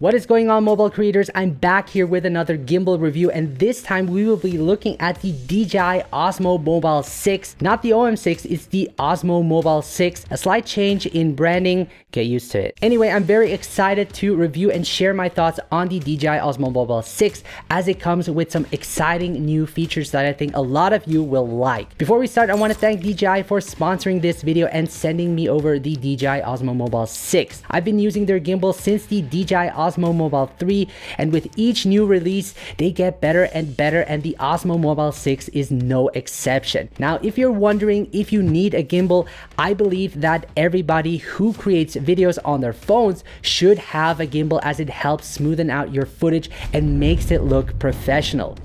What is going on, mobile creators? I'm back here with another gimbal review, and this time we will be looking at the DJI Osmo Mobile 6. Not the OM6, it's the Osmo Mobile 6. A slight change in branding, get used to it. Anyway, I'm very excited to review and share my thoughts on the DJI Osmo Mobile 6 as it comes with some exciting new features that I think a lot of you will like. Before we start, I want to thank DJI for sponsoring this video and sending me over the DJI Osmo Mobile 6. I've been using their gimbal since the DJI Osmo Mobile 3, and with each new release they get better and better, and the Osmo Mobile 6 is no exception. Now, if you're wondering if you need a gimbal, I believe that everybody who creates videos on their phones should have a gimbal, as it helps smoothen out your footage and makes it look professional.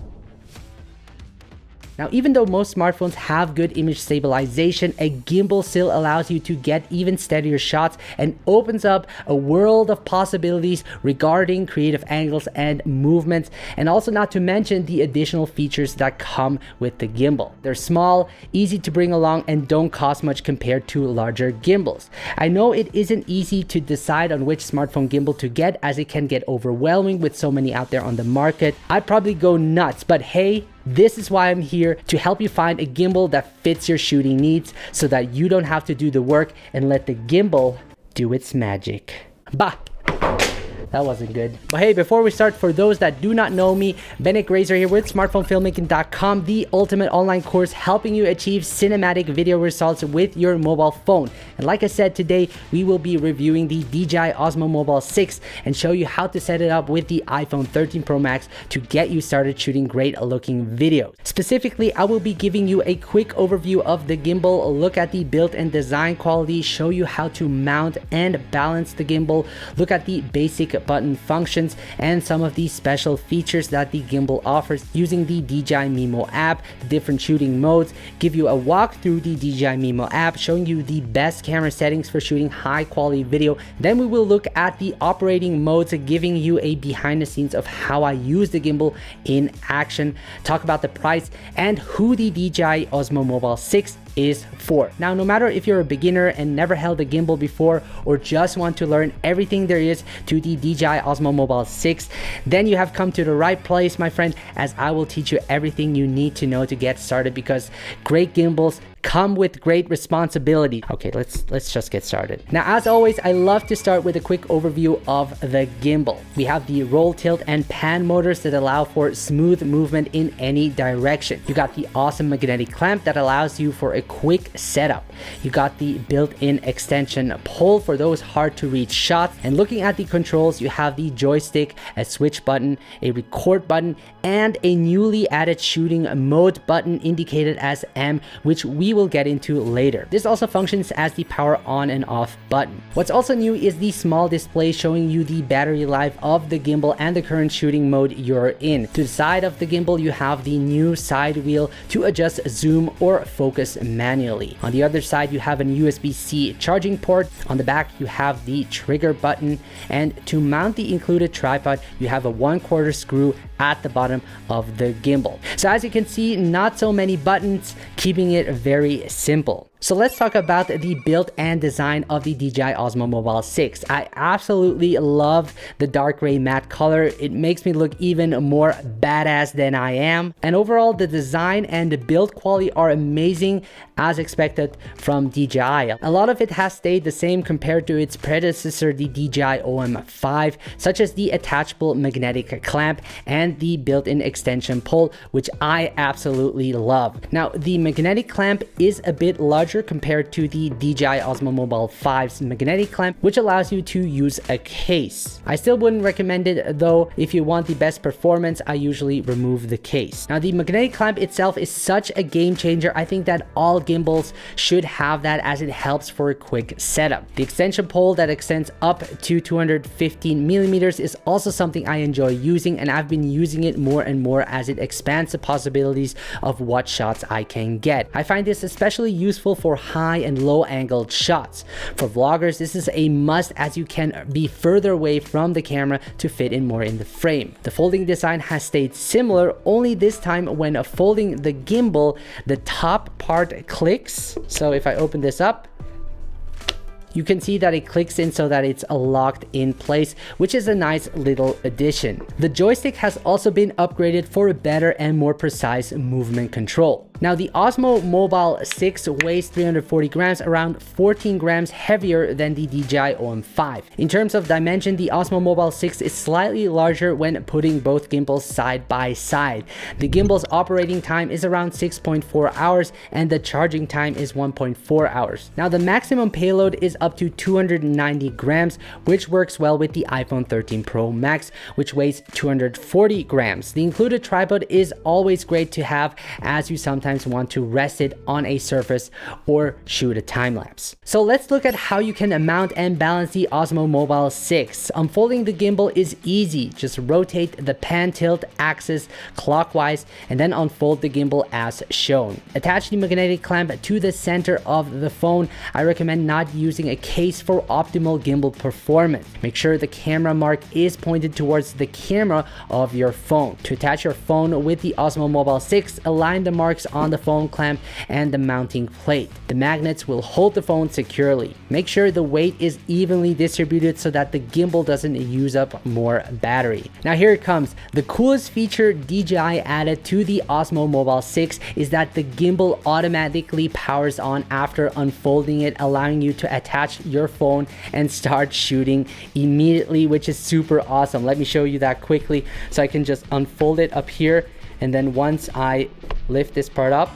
Now, even though most smartphones have good image stabilization, a gimbal still allows you to get even steadier shots and opens up a world of possibilities regarding creative angles and movements, and also not to mention the additional features that come with the gimbal. They're small, easy to bring along, and don't cost much compared to larger gimbals. I know it isn't easy to decide on which smartphone gimbal to get, as it can get overwhelming with so many out there on the market. I'd probably go nuts, but hey, this is why I'm here, to help you find a gimbal that fits your shooting needs so that you don't have to do the work and let the gimbal do its magic. Bah! That wasn't good. But hey, before we start, for those that do not know me, Bennett Grazer here with smartphonefilmmaking.com, the ultimate online course helping you achieve cinematic video results with your mobile phone. And like I said, today we will be reviewing the DJI Osmo Mobile 6 and show you how to set it up with the iPhone 13 Pro Max to get you started shooting great looking videos. Specifically, I will be giving you a quick overview of the gimbal, look at the build and design quality, show you how to mount and balance the gimbal, look at the basic button functions and some of the special features that the gimbal offers using the DJI Mimo app, the different shooting modes, give you a walk through the DJI Mimo app, showing you the best camera settings for shooting high quality video. Then we will look at the operating modes, giving you a behind the scenes of how I use the gimbal in action, talk about the price and who the DJI Osmo Mobile 6 is for. Now, no matter if you're a beginner and never held a gimbal before, or just want to learn everything there is to the DJI Osmo Mobile 6, then you have come to the right place, my friend, as I will teach you everything you need to know to get started, because great gimbals come with great responsibility. Okay, let's just get started. Now, as always, I love to start with a quick overview of the gimbal. We have the roll, tilt, and pan motors that allow for smooth movement in any direction. You got the awesome magnetic clamp that allows you for a quick setup. You got the built-in extension pole for those hard to reach shots. And looking at the controls, you have the joystick, a switch button, a record button, and a newly added shooting mode button indicated as M, which we will get into later. This also functions as the power on and off button. What's also new is the small display showing you the battery life of the gimbal and the current shooting mode you're in. To the side of the gimbal, you have the new side wheel to adjust zoom or focus manually. On the other side, you have an USB-C charging port. On the back, you have the trigger button, and to mount the included tripod, you have a 1/4 screw at the bottom of the gimbal. So as you can see, not so many buttons, keeping it very simple. So let's talk about the build and design of the DJI Osmo Mobile 6. I absolutely love the dark gray matte color. It makes me look even more badass than I am. And overall, the design and the build quality are amazing, as expected from DJI. A lot of it has stayed the same compared to its predecessor, the DJI OM5, such as the attachable magnetic clamp and the built-in extension pole, which I absolutely love. Now, the magnetic clamp is a bit larger compared to the DJI Osmo Mobile 5's magnetic clamp, which allows you to use a case. I still wouldn't recommend it though. If you want the best performance, I usually remove the case. Now, the magnetic clamp itself is such a game changer. I think that all gimbals should have that, as it helps for a quick setup. The extension pole that extends up to 215 millimeters is also something I enjoy using, and I've been using it more and more as it expands the possibilities of what shots I can get. I find this especially useful for high and low angled shots. For vloggers, this is a must, as you can be further away from the camera to fit in more in the frame. The folding design has stayed similar, only this time when folding the gimbal, the top part clicks. So if I open this up, You can see that it clicks in so that it's locked in place, which is a nice little addition. The joystick has also been upgraded for a better and more precise movement control. Now the Osmo Mobile 6 weighs 340 grams, around 14 grams heavier than the DJI OM5. In terms of dimension, the Osmo Mobile 6 is slightly larger when putting both gimbals side by side. The gimbal's operating time is around 6.4 hours and the charging time is 1.4 hours. Now the maximum payload is up to 290 grams, which works well with the iPhone 13 Pro Max, which weighs 240 grams. The included tripod is always great to have, as you sometimes want to rest it on a surface or shoot a time lapse. So let's look at how you can mount and balance the Osmo Mobile 6. Unfolding the gimbal is easy. Just rotate the pan tilt axis clockwise and then unfold the gimbal as shown. Attach the magnetic clamp to the center of the phone. I recommend not using a case for optimal gimbal performance. Make sure the camera mark is pointed towards the camera of your phone. To attach your phone with the Osmo Mobile 6, align the marks on the phone clamp and the mounting plate. The magnets will hold the phone securely. Make sure the weight is evenly distributed so that the gimbal doesn't use up more battery. Now here it comes. The coolest feature DJI added to the Osmo Mobile 6 is that the gimbal automatically powers on after unfolding it, allowing you to attach your phone and start shooting immediately, which is super awesome. Let me show you that quickly. So I can just unfold it up here, and then once I lift this part up,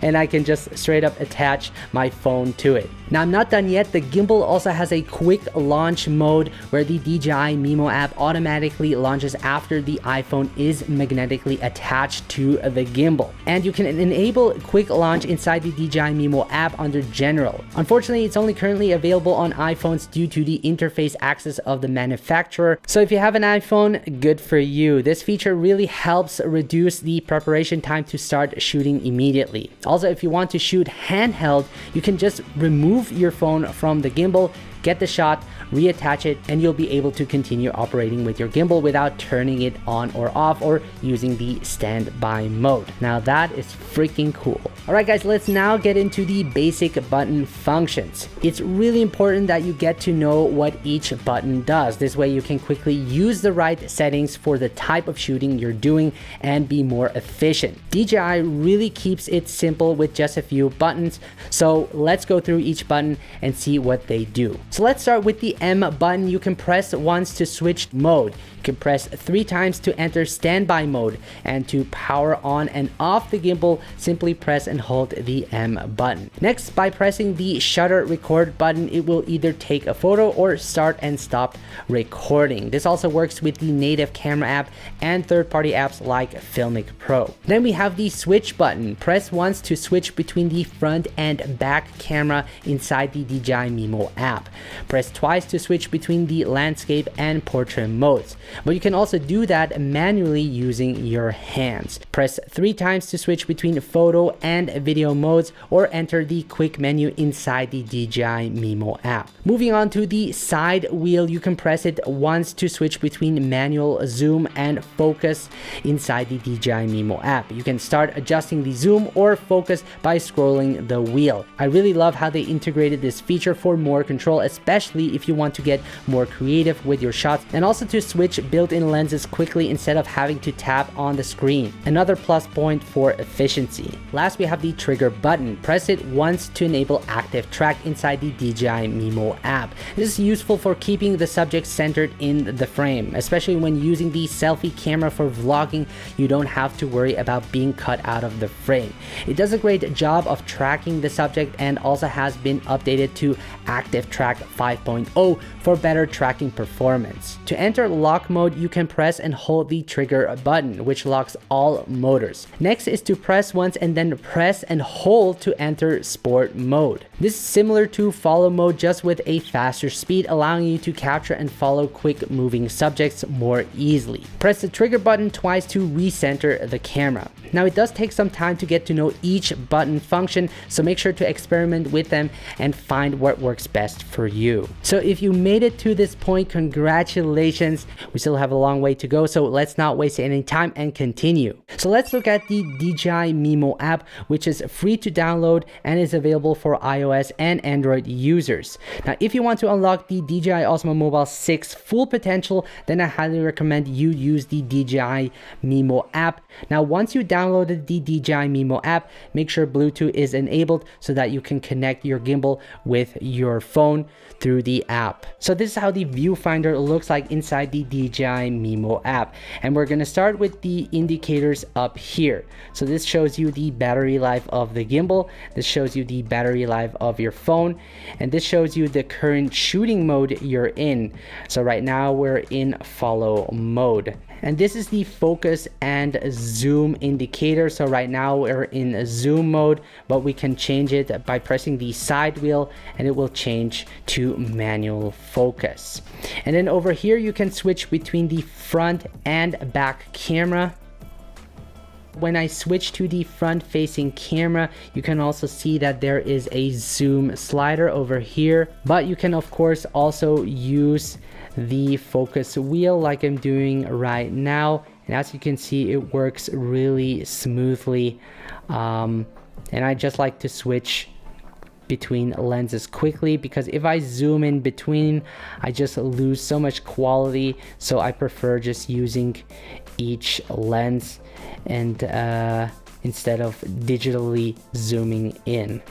and I can just straight up attach my phone to it. Now I'm not done yet. The gimbal also has a quick launch mode where the DJI Mimo app automatically launches after the iPhone is magnetically attached to the gimbal. And you can enable quick launch inside the DJI Mimo app under General. Unfortunately, it's only currently available on iPhones due to the interface access of the manufacturer. So if you have an iPhone, good for you. This feature really helps reduce the preparation time to start shooting immediately. Also, if you want to shoot handheld, you can just remove your phone from the gimbal, get the shot, reattach it, and you'll be able to continue operating with your gimbal without turning it on or off or using the standby mode. Now that is freaking cool. Alright guys, let's now get into the basic button functions. It's really important that you get to know what each button does. This way you can quickly use the right settings for the type of shooting you're doing and be more efficient. DJI really keeps it simple with just a few buttons. So let's go through each button and see what they do. So let's start with the M button. You can press once to switch mode. You can press 3 times to enter standby mode, and to power on and off the gimbal, simply press and hold the M button. Next, by pressing the shutter record button, it will either take a photo or start and stop recording. This also works with the native camera app and third-party apps like Filmmakers Pro. Then we have the switch button. Press once to switch between the front and back camera inside the DJI Mimo app. Press twice to switch between the landscape and portrait modes, but you can also do that manually using your hands. Press 3 times to switch between photo and video modes, or enter the quick menu inside the DJI Mimo app. Moving on to the side wheel, you can press it once to switch between manual zoom and focus inside the DJI Mimo app. You can start adjusting the zoom or focus by scrolling the wheel. I really love how they integrated this feature for more control, especially if you want to get more creative with your shots, and also to switch built-in lenses quickly instead of having to tap on the screen. Another plus point for efficiency. Last, we have the trigger button. Press it once to enable active track inside the DJI Mimo app. This is useful for keeping the subject centered in the frame, especially when using the selfie camera for vlogging. You don't have to worry about being cut out of the frame. It does a great job of tracking the subject and also has been updated to active track 5.0 for better tracking performance. To enter lock mode, you can press and hold the trigger button, which locks all motors. Next is to press once and then press and hold to enter sport mode. This is similar to follow mode, just with a faster speed, allowing you to capture and follow quick moving subjects more easily. Press the trigger button twice to recenter the camera. Now, it does take some time to get to know each button function, so make sure to experiment with them and find what works best for you. So if you made it to this point, congratulations. We still have a long way to go, so let's not waste any time and continue. So let's look at the DJI Mimo app, which is free to download and is available for iOS and Android users. Now, if you want to unlock the DJI Osmo Mobile 6 full potential, then I highly recommend you use the DJI Mimo app. Now, once you downloaded the DJI Mimo app, make sure Bluetooth is enabled so that you can connect your gimbal with your phone through the app. So this is how the viewfinder looks like inside the DJI Mimo app. And we're gonna start with the indicators up here. So this shows you the battery life of the gimbal. This shows you the battery life of your phone. And this shows you the current shooting mode you're in. So right now we're in follow mode. And this is the focus and zoom indicator. So right now we're in zoom mode, but we can change it by pressing the side wheel and it will change to manual focus. And then over here you can switch between the front and back camera. When I switch to the front facing camera, you can also see that there is a zoom slider over here, but you can of course also use the focus wheel like I'm doing right now. And as you can see, it works really smoothly. And I just like to switch between lenses quickly, because if I zoom in between, I just lose so much quality. So I prefer just using each lens and instead of digitally zooming in.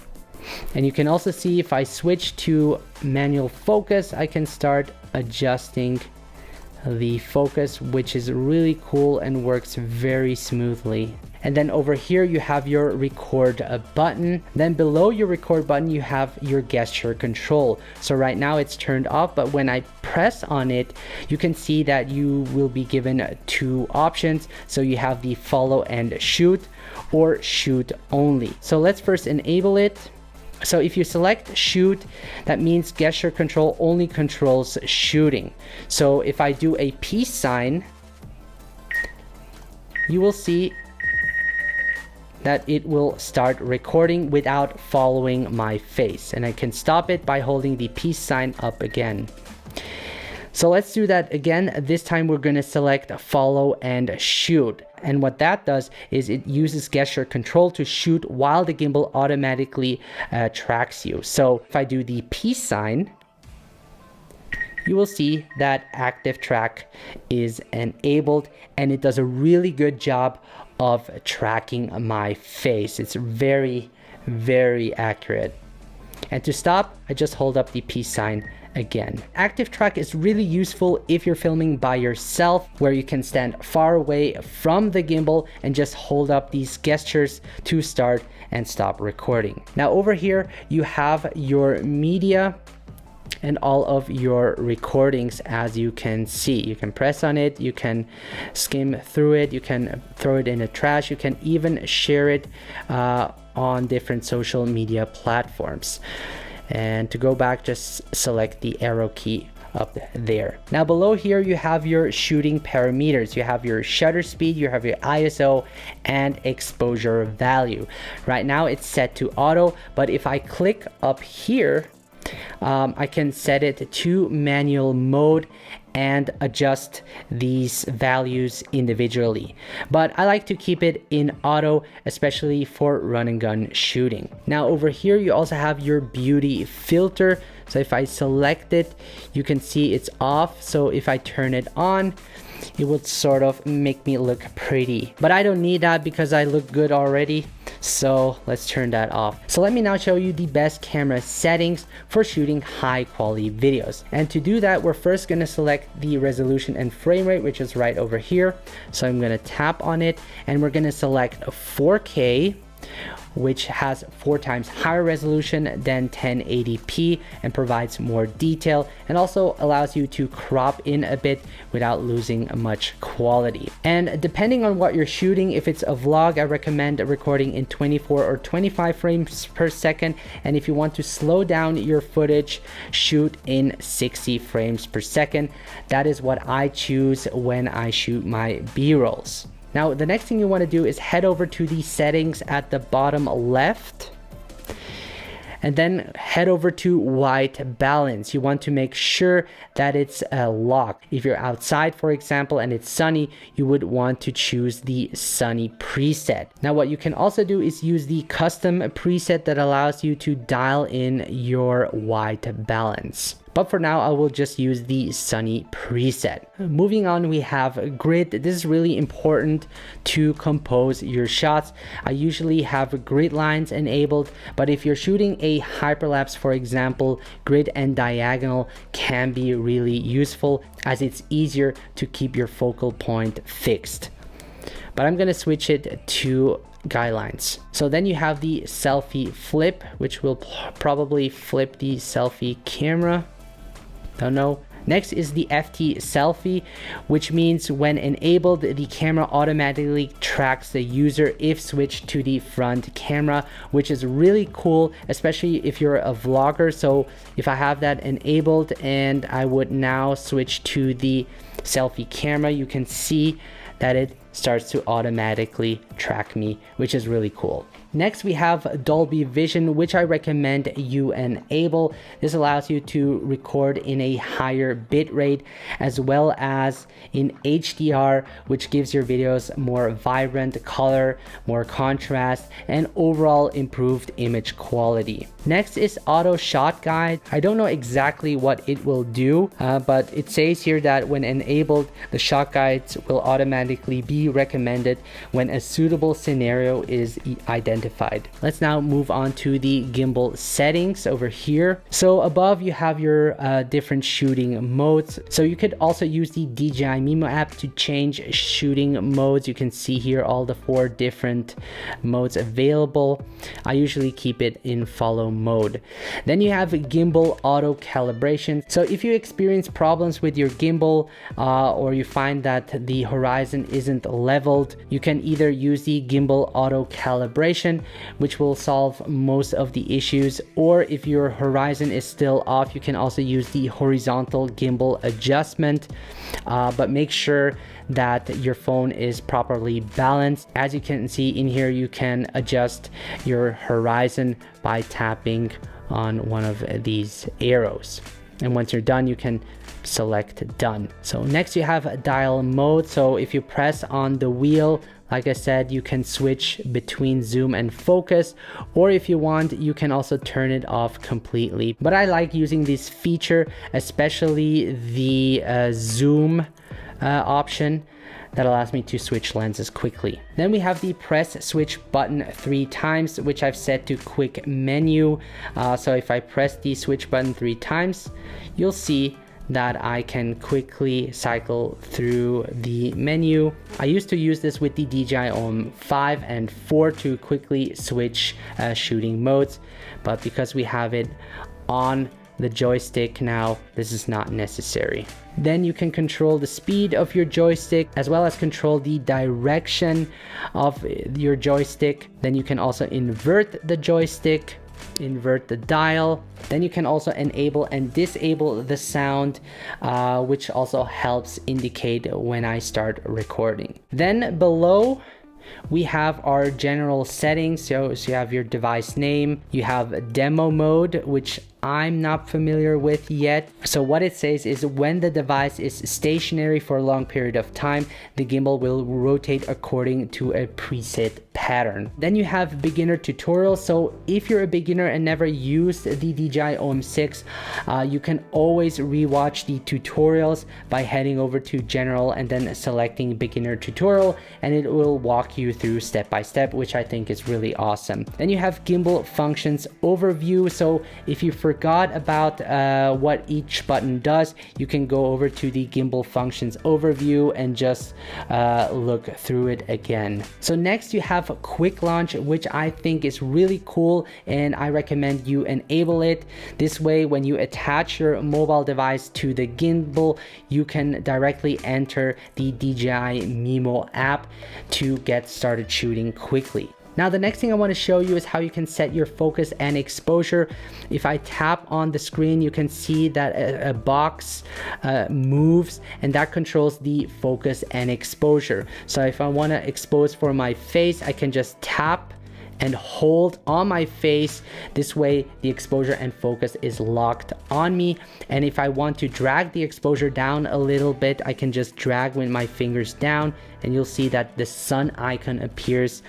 And you can also see if I switch to manual focus, I can start adjusting the focus, which is really cool and works very smoothly. And then over here you have your record button. Then below your record button you have your gesture control. So right now it's turned off, but when I press on it, you can see that you will be given two options. So you have the follow and shoot or shoot only. So let's first enable it. So if you select shoot, that means gesture control only controls shooting. So if I do a peace sign, you will see that it will start recording without following my face. And I can stop it by holding the peace sign up again. So let's do that again. This time we're going to select follow and shoot. And what that does is it uses gesture control to shoot while the gimbal automatically tracks you. So if I do the peace sign, you will see that active track is enabled and it does a really good job of tracking my face. It's very, very accurate. And to stop, I just hold up the peace sign again. Active track is really useful if you're filming by yourself, where you can stand far away from the gimbal and just hold up these gestures to start and stop recording. Now over here you have your media and all of your recordings. As you can see, you can press on it, you can skim through it, you can throw it in the trash, you can even share it on different social media platforms. And to go back, just select the arrow key up there. Now below here you have your shooting parameters. You have your shutter speed, you have your ISO and exposure value. Right now it's set to auto, but if I click up here, I can set it to manual mode and adjust these values individually. But I like to keep it in auto, especially for run and gun shooting. Now over here you also have your beauty filter. So if I select it, you can see it's off. So if I turn it on, it would sort of make me look pretty. But I don't need that because I look good already. So let's turn that off. So let me now show you the best camera settings for shooting high quality videos. And to do that, we're first gonna select the resolution and frame rate, which is right over here. So I'm gonna tap on it and we're gonna select 4K, which has 4 times higher resolution than 1080p and provides more detail and also allows you to crop in a bit without losing much quality. And depending on what you're shooting, if it's a vlog, I recommend recording in 24 or 25 frames per second. And if you want to slow down your footage, shoot in 60 frames per second. That is what I choose when I shoot my B-rolls. Now, the next thing you want to do is head over to the settings at the bottom left. and then head over to white balance. You want to make sure that it's locked. If you're outside, for example, and it's sunny, you would want to choose the sunny preset. Now what you can also do is use the custom preset that allows you to dial in your white balance. But for now, I will just use the sunny preset. Moving on, we have grid. This is really important to compose your shots. I usually have grid lines enabled, but if you're shooting a hyperlapse, for example, grid and diagonal can be really useful as it's easier to keep your focal point fixed. But I'm gonna switch it to guidelines. So then you have the selfie flip, which will probably flip the selfie camera. Don't know. Next is the FT selfie, which means when enabled, the camera automatically tracks the user if switched to the front camera, which is really cool, especially if you're a vlogger. So if I have that enabled and I would now switch to the selfie camera, you can see that it starts to automatically track me, which is really cool. Next, we have Dolby Vision, which I recommend you enable. This allows you to record in a higher bit rate as well as in HDR, which gives your videos more vibrant color, more contrast, and overall improved image quality. Next is Auto Shot Guide. I don't know exactly what it will do, but it says here that when enabled, the shot guides will automatically be recommended when a suitable scenario is identified. Let's now move on to the gimbal settings over here. So above you have your different shooting modes. So you could also use the DJI Mimo app to change shooting modes. You can see here all the 4 different modes available. I usually keep it in follow mode. Then you have gimbal auto calibration. So if you experience problems with your gimbal or you find that the horizon isn't leveled, you can either use the gimbal auto calibration, which will solve most of the issues, or if your horizon is still off, you can also use the horizontal gimbal adjustment, but make sure that your phone is properly balanced. As you can see in here, you can adjust your horizon by tapping on one of these arrows, and once you're done, you can select done. So next you have dial mode. So if you press on the wheel, like I said, you can switch between zoom and focus, or if you want, you can also turn it off completely. But I like using this feature, especially the zoom option that allows me to switch lenses quickly. Then we have the press switch button 3 times, which I've set to quick menu. So if I press the switch button 3 times, you'll see that I can quickly cycle through the menu. I used to use this with the DJI Osmo 5 and 4 to quickly switch shooting modes, but because we have it on the joystick now, this is not necessary. Then you can control the speed of your joystick as well as control the direction of your joystick. Then you can also invert the joystick, invert the dial. Then you can also enable and disable the sound, which also helps indicate when I start recording. Then below we have our general settings. So you have your device name, you have demo mode, which I'm not familiar with yet. So what it says is when the device is stationary for a long period of time, the gimbal will rotate according to a preset pattern. Then you have beginner tutorial. So if you're a beginner and never used the DJI Osmo 6, you can always rewatch the tutorials by heading over to general and then selecting beginner tutorial, and it will walk you through step by step, which I think is really awesome. Then you have gimbal functions overview. So if you forgot about what each button does, you can go over to the gimbal functions overview and just look through it again. So next you have quick launch, which I think is really cool, and I recommend you enable it. This way, when you attach your mobile device to the gimbal, you can directly enter the DJI Mimo app to get started shooting quickly. Now the next thing I want to show you is how you can set your focus and exposure. If I tap on the screen, you can see that a box moves, and that controls the focus and exposure. So if I want to expose for my face, I can just tap and hold on my face. This way the exposure and focus is locked on me, and if I want to drag the exposure down a little bit, I can just drag with my fingers down and you'll see that the sun icon appears.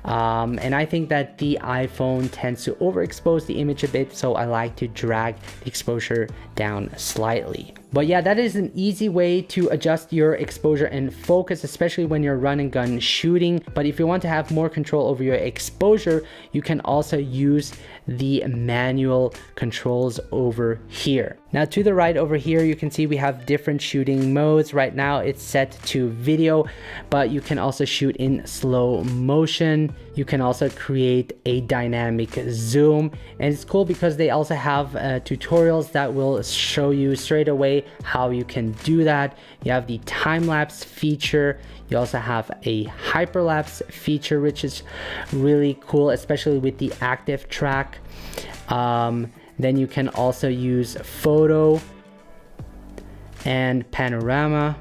And I think that the iPhone tends to overexpose the image a bit, so I like to drag the exposure down slightly. But yeah, that is an easy way to adjust your exposure and focus, especially when you're run and gun shooting. But if you want to have more control over your exposure, you can also use the manual controls over here. Now to the right over here, you can see we have different shooting modes. Right now it's set to video, but you can also shoot in slow motion. You can also create a dynamic zoom, and it's cool because they also have tutorials that will show you straight away how you can do that. You have the time-lapse feature. You also have a hyperlapse feature, which is really cool, especially with the active track. Then you can also use photo and panorama,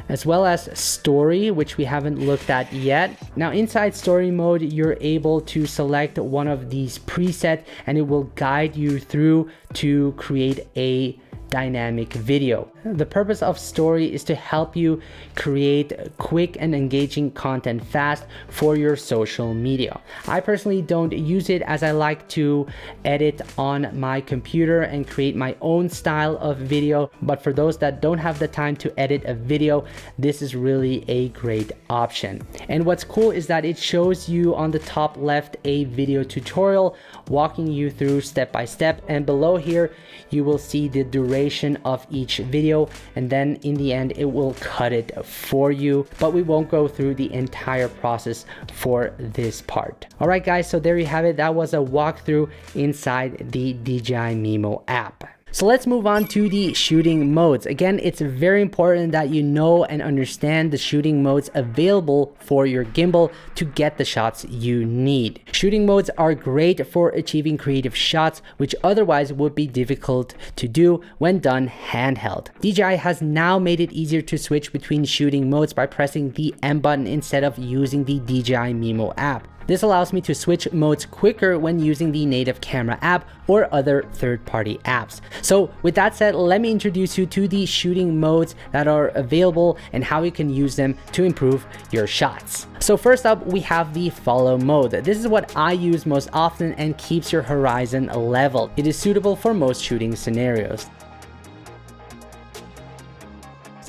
as well as story, which we haven't looked at yet. Now inside story mode, you're able to select one of these presets and it will guide you through to create a dynamic video. The purpose of story is to help you create quick and engaging content fast for your social media. I personally don't use it, as I like to edit on my computer and create my own style of video, but for those that don't have the time to edit a video, this is really a great option. And what's cool is that it shows you on the top left a video tutorial walking you through step by step, and below here you will see the duration of each video, and then in the end it will cut it for you, but we won't go through the entire process for this part. All right guys, so there you have it. That was a walkthrough inside the DJI Mimo app. So let's move on to the shooting modes. Again, it's very important that you know and understand the shooting modes available for your gimbal to get the shots you need. Shooting modes are great for achieving creative shots, which otherwise would be difficult to do when done handheld. DJI has now made it easier to switch between shooting modes by pressing the M button instead of using the DJI Mimo app. This allows me to switch modes quicker when using the native camera app or other third-party apps. So with that said, let me introduce you to the shooting modes that are available and how you can use them to improve your shots. So first up, we have the follow mode. This is what I use most often and keeps your horizon level. It is suitable for most shooting scenarios.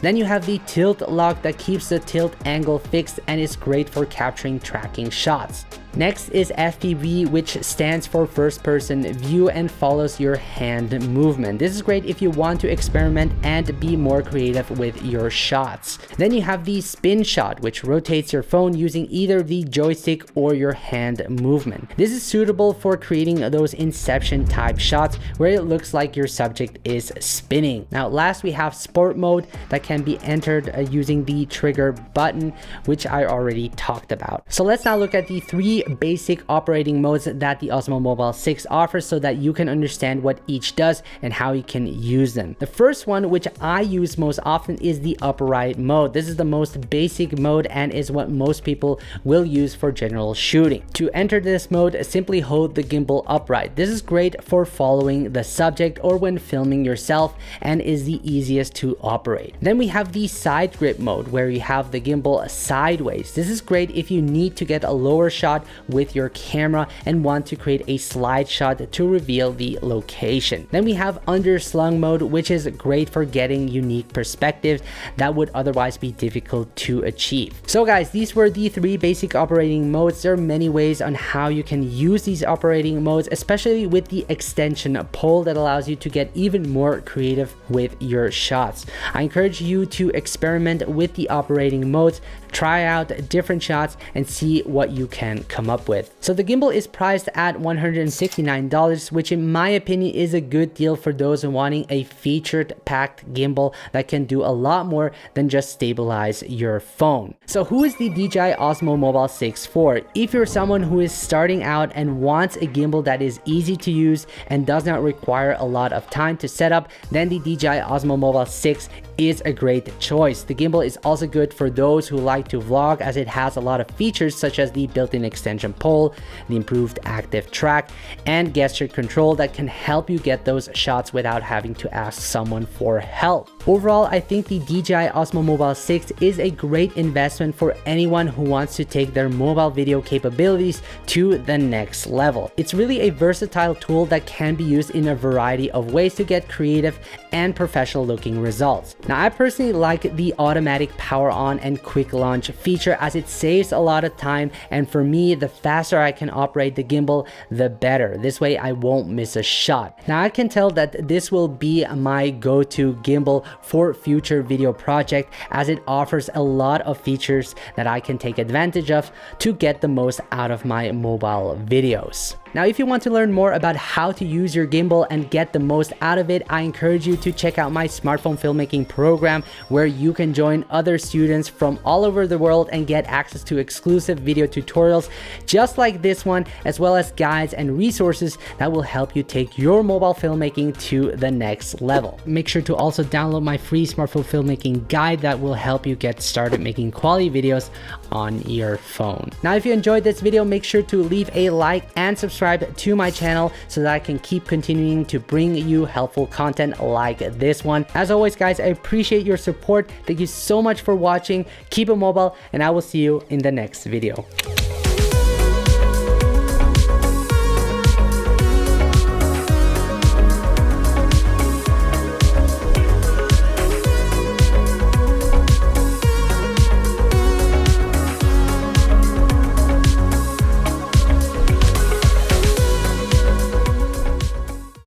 Then you have the tilt lock that keeps the tilt angle fixed and is great for capturing tracking shots. Next is FPV, which stands for first person view and follows your hand movement. This is great if you want to experiment and be more creative with your shots. Then you have the spin shot, which rotates your phone using either the joystick or your hand movement. This is suitable for creating those inception type shots where it looks like your subject is spinning. Now last, we have sport mode that can be entered using the trigger button, which I already talked about. So let's now look at the three basic operating modes that the Osmo Mobile 6 offers so that you can understand what each does and how you can use them. The first one, which I use most often, is the upright mode. This is the most basic mode and is what most people will use for general shooting. To enter this mode, simply hold the gimbal upright. This is great for following the subject or when filming yourself and is the easiest to operate. Then we have the side grip mode, where you have the gimbal sideways. This is great if you need to get a lower shot with your camera and want to create a slide shot to reveal the location. Then we have underslung mode, which is great for getting unique perspectives that would otherwise be difficult to achieve. So guys, these were the three basic operating modes. There are many ways on how you can use these operating modes, especially with the extension pole that allows you to get even more creative with your shots. I encourage you to experiment with the operating modes, try out different shots and see what you can come up with. So the gimbal is priced at $169, which in my opinion is a good deal for those wanting a featured packed gimbal that can do a lot more than just stabilize your phone. So who is the DJI Osmo Mobile 6 for? If you're someone who is starting out and wants a gimbal that is easy to use and does not require a lot of time to set up, then the DJI Osmo Mobile 6 is a great choice. The gimbal is also good for those who like to vlog, as it has a lot of features such as the built-in extension suspension pole, the improved active track, and gesture control that can help you get those shots without having to ask someone for help. Overall, I think the DJI Osmo Mobile 6 is a great investment for anyone who wants to take their mobile video capabilities to the next level. It's really a versatile tool that can be used in a variety of ways to get creative and professional looking results. Now, I personally like the automatic power on and quick launch feature as it saves a lot of time, and for me, the faster I can operate the gimbal, the better. This way I won't miss a shot. Now, I can tell that this will be my go-to gimbal for future video project as it offers a lot of features that I can take advantage of to get the most out of my mobile videos. Now, if you want to learn more about how to use your gimbal and get the most out of it, I encourage you to check out my smartphone filmmaking program, where you can join other students from all over the world and get access to exclusive video tutorials just like this one, as well as guides and resources that will help you take your mobile filmmaking to the next level. Make sure to also download my free smartphone filmmaking guide that will help you get started making quality videos on your phone. Now, if you enjoyed this video, make sure to leave a like and subscribe to my channel so that I can keep continuing to bring you helpful content like this one. As always, guys, I appreciate your support. Thank you so much for watching. Keep it mobile, and I will see you in the next video.